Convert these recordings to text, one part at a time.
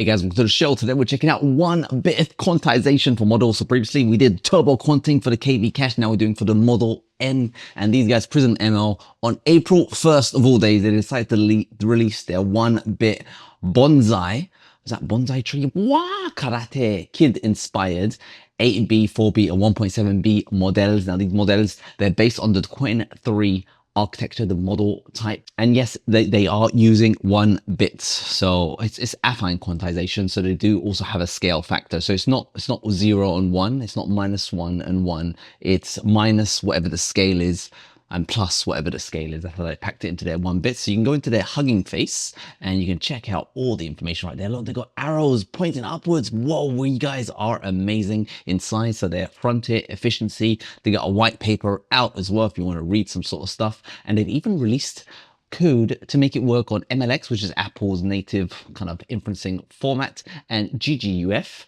Hey guys, welcome to the show. Today we're checking out 1-bit quantization for models. So previously we did turbo quanting for the KV cache. Now we're doing for the Model N. And these guys, Prism ML, on April 1st of all days, they decided to release their 1-bit Bonsai. Was that Bonsai tree? Wow, karate kid inspired 8B, 4B, and 1.7B models. Now these models, they're based on the Qwen 3 architecture, the model type, and yes, they are using 1-bit, so it's affine quantization, so they do also have a scale factor. So it's not 0 and 1, it's not -1 and 1, it's minus whatever the scale is and plus whatever the scale is. That's how they packed it into their 1-bit. So you can go into their Hugging Face and you can check out all the information right there. Look, they've got arrows pointing upwards. Whoa, you guys are amazing inside. So their frontier efficiency, they got a white paper out as well if you want to read some sort of stuff. And they've even released code to make it work on MLX, which is Apple's native kind of inferencing format, and GGUF.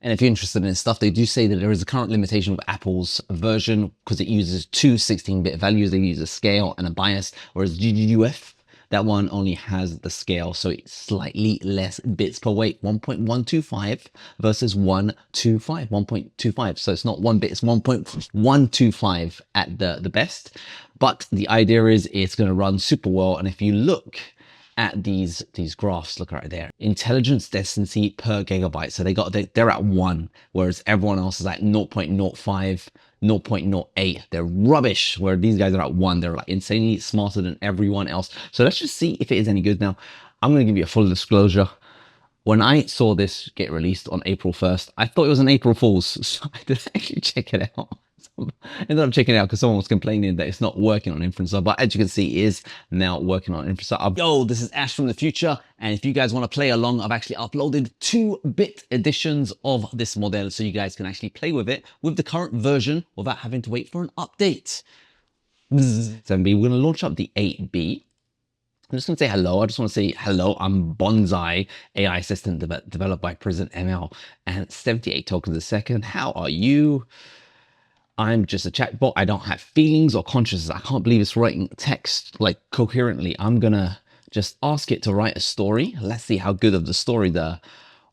And if you're interested in this stuff, they do say that there is a current limitation with Apple's version because it uses two 16-bit values. They use a scale and a bias, whereas GGUF, that one only has the scale, so it's slightly less bits per weight, 1.125 versus 1.25. So it's not 1 bit, it's 1.125 at the best. But the idea is it's going to run super well. And if you look at these graphs, look right there, intelligence density per gigabyte. So they're at 1, whereas everyone else is at 0.05, 0.08. They're rubbish, where these guys are at 1. They're like insanely smarter than everyone else. So let's just see if it is any good. Now, I'm going to give you a full disclosure. When I saw this get released on April 1st, I thought it was an April Fool's, so I did actually check it out. Ended up checking it out because someone was complaining that it's not working on Inferencer, but as you can see, it is now working on Inferencer. Yo, this is Ash from the future, and if you guys want to play along, I've actually uploaded 2-bit editions of this model so you guys can actually play with it with the current version without having to wait for an update. 7B, we're going to launch up the 8B. I'm just going to say hello. I just want to say hello. I'm Bonsai, AI assistant developed by Prism ML, and 78 tokens a second. How are you? I'm just a chatbot. I don't have feelings or consciousness. I can't believe it's writing text like coherently. I'm gonna just ask it to write a story. Let's see how good of the story the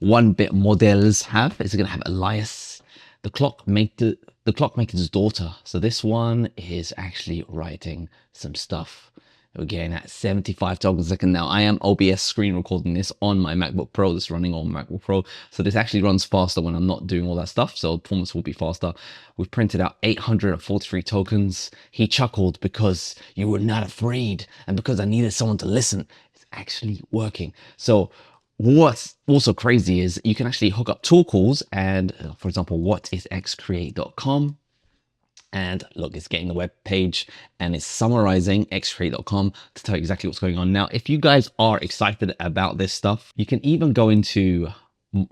1-bit models have. Is it gonna have Elias, the clockmaker's daughter? So this one is actually writing some stuff. We're getting at 75 tokens a second now. I am OBS screen recording this on my MacBook Pro. This is running on MacBook Pro. So this actually runs faster when I'm not doing all that stuff. So performance will be faster. We've printed out 843 tokens. He chuckled because you were not afraid and because I needed someone to listen. It's actually working. So what's also crazy is you can actually hook up tool calls and, for example, whatisxcreate.com. And look, it's getting the web page and it's summarizing xcreate.com to tell you exactly what's going on. Now, if you guys are excited about this stuff, you can even go into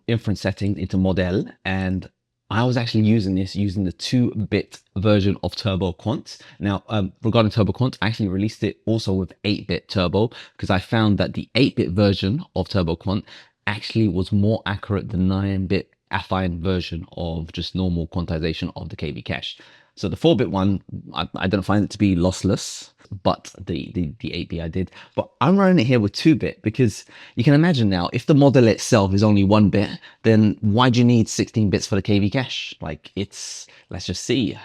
inference settings, into model. And I was actually using the 2-bit version of TurboQuant. Now, regarding TurboQuant, I actually released it also with 8-bit Turbo because I found that the 8-bit version of TurboQuant actually was more accurate than 9-bit affine version of just normal quantization of the KV cache. So the 4-bit one, I don't find it to be lossless, but the 8B I did. But I'm running it here with 2-bit because you can imagine now, if the model itself is only 1-bit, then why do you need 16 bits for the KV cache? Like let's just see.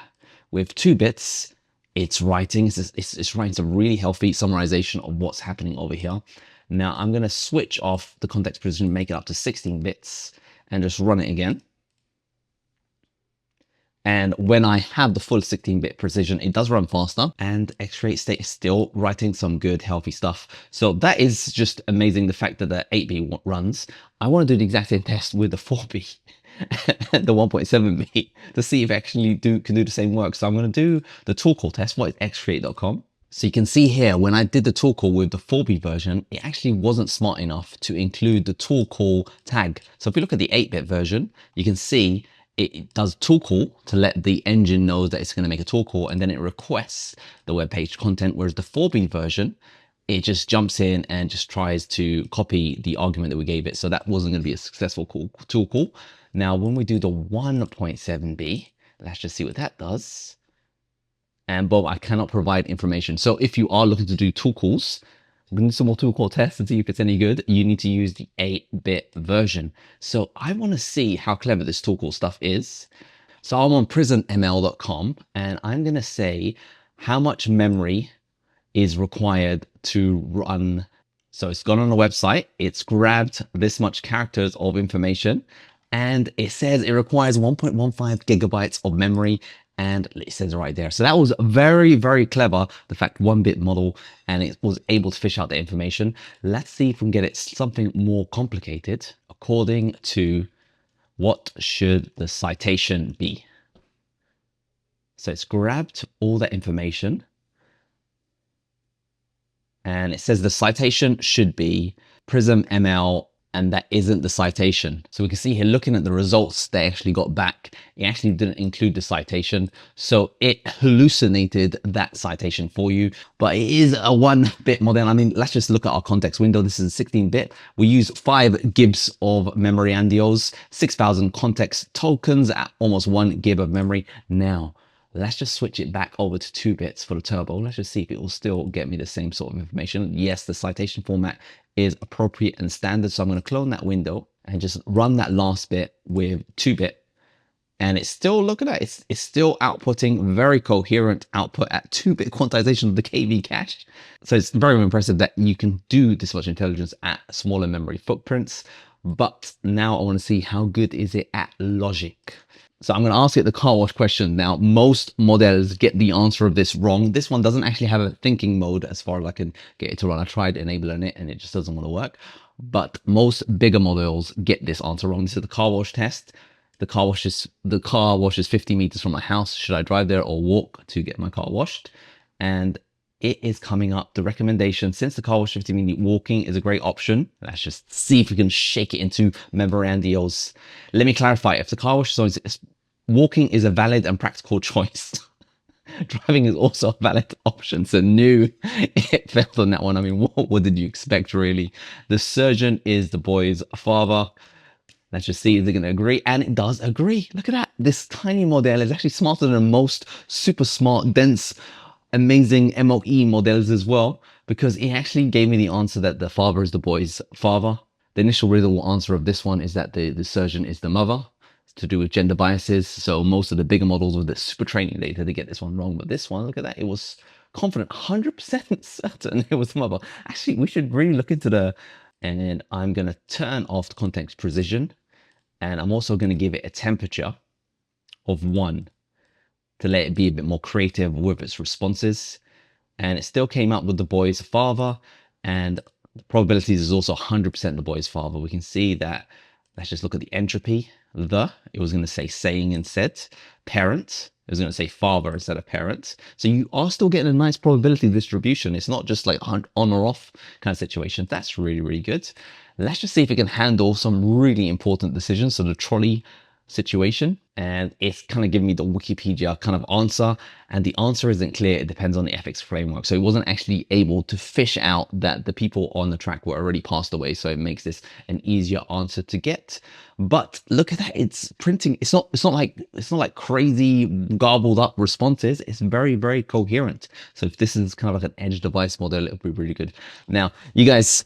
With 2 bits, it's writing some really healthy summarization of what's happening over here. Now I'm going to switch off the context precision, make it up to 16 bits and just run it again. And when I have the full 16-bit precision, it does run faster, and Xcreate State is still writing some good, healthy stuff. So that is just amazing, the fact that the 8B runs. I want to do the exact same test with the 4B, the 1.7B, to see if it actually can do the same work. So I'm going to do the tool call test, whatisxcreate.com. So you can see here, when I did the tool call with the 4B version, it actually wasn't smart enough to include the tool call tag. So if we look at the 8-bit version, you can see it does tool call to let the engine know that it's going to make a tool call, and then it requests the web page content. Whereas the 4B version, it just jumps in and just tries to copy the argument that we gave it. So that wasn't going to be a successful tool call. Now, when we do the 1.7B, let's just see what that does. And Bob, I cannot provide information. So if you are looking to do tool calls, we're going to do some more two-core tests and see if it's any good. You need to use the 8-bit version. So I want to see how clever this two-core stuff is. So I'm on prismml.com and I'm going to say how much memory is required to run. So it's gone on the website, it's grabbed this much characters of information, and it says it requires 1.15 gigabytes of memory, and it says right there. So that was very, very clever, the fact 1-bit model, and it was able to fish out the information. Let's see if we can get it something more complicated. According to what should the citation be? So it's grabbed all that information, and it says the citation should be prismML, and that isn't the citation. So we can see here, looking at the results they actually got back, it actually didn't include the citation. So it hallucinated that citation for you, but it is a 1-bit model. I mean, let's just look at our context window. This is a 16-bit. We use 5 gigs of memory andios, 6,000 context tokens at almost 1 gig of memory. Now, let's just switch it back over to 2 bits for the turbo. Let's just see if it will still get me the same sort of information. Yes, the citation format is appropriate and standard. So I'm going to clone that window and just run that last bit with 2-bit. And it's still, look at that, it's still outputting very coherent output at 2-bit quantization of the KV cache. So it's very impressive that you can do this much intelligence at smaller memory footprints. But now I want to see how good is it at logic. So I'm going to ask it the car wash question. Now, most models get the answer of this wrong. This one doesn't actually have a thinking mode as far as I can get it to run. I tried enabling it and it just doesn't want to work. But most bigger models get this answer wrong. This is the car wash test. The car wash is 50 meters from my house. Should I drive there or walk to get my car washed? And it is coming up. The recommendation, since the car wash 50-minute walking is a great option. Let's just see if we can shake it into memorandios. Let me clarify. If the car wash is walking is a valid and practical choice, driving is also a valid option. So no, it failed on that one. I mean, what did you expect, really? The surgeon is the boy's father. Let's just see if they're going to agree. And it does agree. Look at that. This tiny model is actually smarter than most super smart, dense, amazing MOE models as well, because it actually gave me the answer that the father is the boy's father. The initial riddle answer of this one is that the surgeon is the mother. It's to do with gender biases. So most of the bigger models with the super training data, they get this one wrong. But this one, look at that. It was confident, 100% certain it was the mother. Actually, we should really look into the... And then I'm going to turn off the context precision. And I'm also going to give it a temperature of 1 to let it be a bit more creative with its responses. And it still came up with the boy's father, and the probabilities is also 100% the boy's father. We can see that, let's just look at the entropy. It was going to say saying instead. Parent, it was going to say father instead of parent. So you are still getting a nice probability distribution. It's not just like on or off kind of situation. That's really, really good. Let's just see if it can handle some really important decisions. So the trolley situation, and it's kind of giving me the Wikipedia kind of answer, and the answer isn't clear. It depends on the ethics framework. So it wasn't actually able to fish out that the people on the track were already passed away. So it makes this an easier answer to get. But look at that, it's printing. It's not like crazy garbled up responses. It's very, very coherent. So if this is kind of like an edge device model, it'll be really good. Now, you guys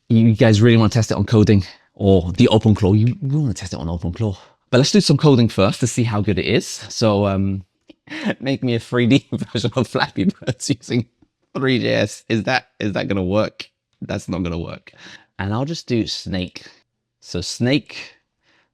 really want to test it on coding or the OpenClaw? You want to test it on OpenClaw. But let's do some coding first to see how good it is. So make me a 3D version of Flappy Birds using 3JS. Is that going to work? That's not going to work. And I'll just do snake. So snake,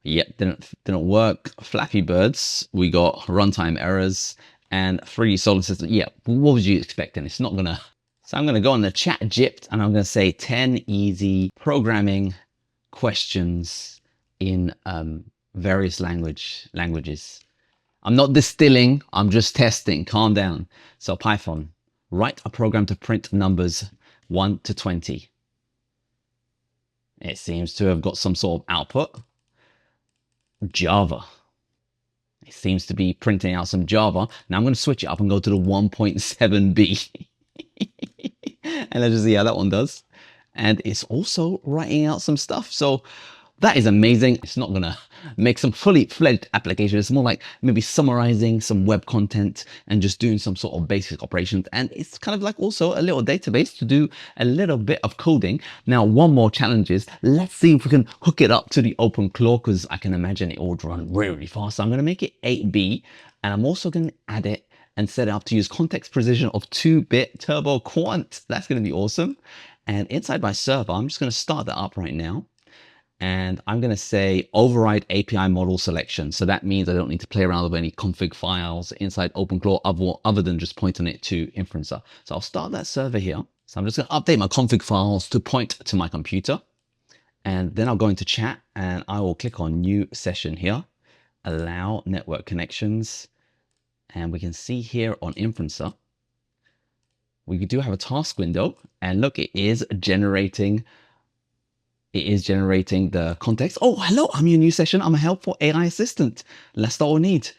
yep, didn't work. Flappy Birds, we got runtime errors. And 3D Solar System, yeah, what was you expecting? It's not going to... So I'm going to go on the chat gypped and I'm going to say 10 easy programming questions in various languages. I'm not distilling, I'm just testing. Calm down. So Python, write a program to print numbers 1 to 20. It seems to have got some sort of output. Java. It seems to be printing out some Java. Now I'm going to switch it up and go to the 1.7b. And let's just see how that one does. And it's also writing out some stuff. So That is amazing. It's not gonna make some fully fledged application. It's more like maybe summarizing some web content and just doing some sort of basic operations. And it's kind of like also a little database to do a little bit of coding. Now, one more challenge is, let's see if we can hook it up to the OpenClaw, because I can imagine it would run really, really fast. So I'm gonna make it 8B, and I'm also gonna add it and set it up to use context precision of 2-bit TurboQuant. That's gonna be awesome. And inside my server, I'm just gonna start that up right now. And I'm going to say override API model selection. So that means I don't need to play around with any config files inside OpenClaw other than just pointing it to Inferencer. So I'll start that server here. So I'm just going to update my config files to point to my computer. And then I'll go into chat and I will click on new session here, allow network connections. And we can see here on Inferencer, we do have a task window, and look, it is generating the context. Oh, hello, I'm your new session. I'm a helpful AI assistant. That's all we need.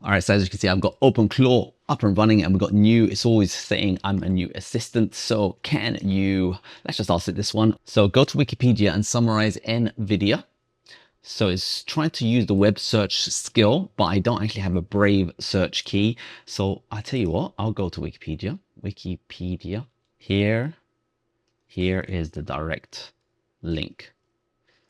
All right, so as you can see, I've got OpenClaw up and running, and we've got new. It's always saying I'm a new assistant. So can you, let's just ask it this one. So go to Wikipedia and summarize NVIDIA. So it's trying to use the web search skill, but I don't actually have a Brave search key. So I tell you what, I'll go to Wikipedia. Here is the direct link.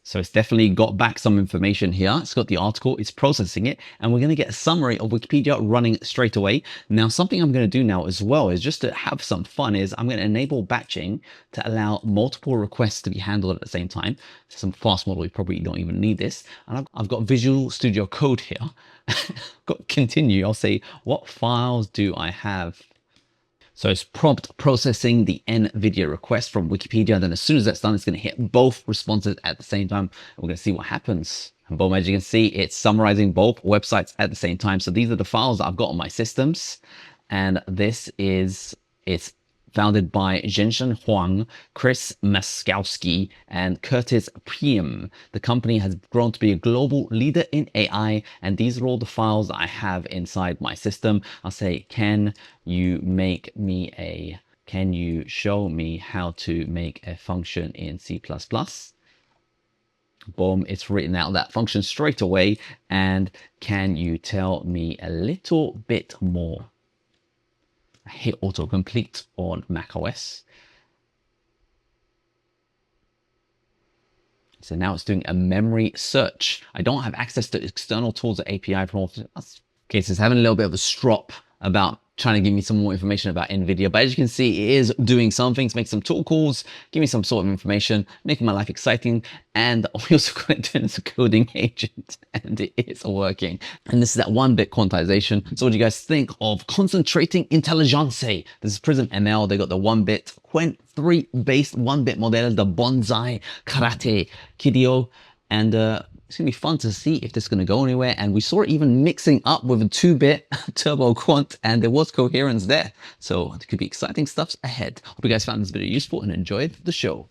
So it's definitely got back some information here. It's got the article, it's processing it, and we're going to get a summary of Wikipedia running straight away. Now, something I'm going to do now as well is just to have some fun is I'm going to enable batching to allow multiple requests to be handled at the same time. Some fast model, you probably don't even need this. And I've got Visual Studio Code here. Got continue. I'll say, what files do I have? So it's prompt processing the NVIDIA request from Wikipedia. And then as soon as that's done, it's going to hit both responses at the same time. We're going to see what happens. And boom, as you can see, it's summarizing both websites at the same time. So these are the files that I've got on my systems. And it's founded by Zhenshen Huang, Chris Maskowski, and Curtis Priem. The company has grown to be a global leader in AI, and these are all the files that I have inside my system. I'll say, can you show me how to make a function in C++? Boom, it's written out that function straight away. And can you tell me a little bit more? Hit autocomplete on macOS. So now it's doing a memory search. I don't have access to external tools or API from all. Okay, so it's having a little bit of a strop about trying to give me some more information about NVIDIA. But as you can see, it is doing something. It's making some tool calls, give me some sort of information, making my life exciting. And we also got it doing as a coding agent, and it is working. And this is that 1-bit quantization. So what do you guys think of concentrating intelligence? This is Prism ML. They got the 1-bit Quant 3 based 1-bit model, the Bonsai Karate Kidio. And it's going to be fun to see if this is going to go anywhere. And we saw it even mixing up with a 2-bit TurboQuant, and there was coherence there. So it could be exciting stuff ahead. Hope you guys found this video useful and enjoyed the show.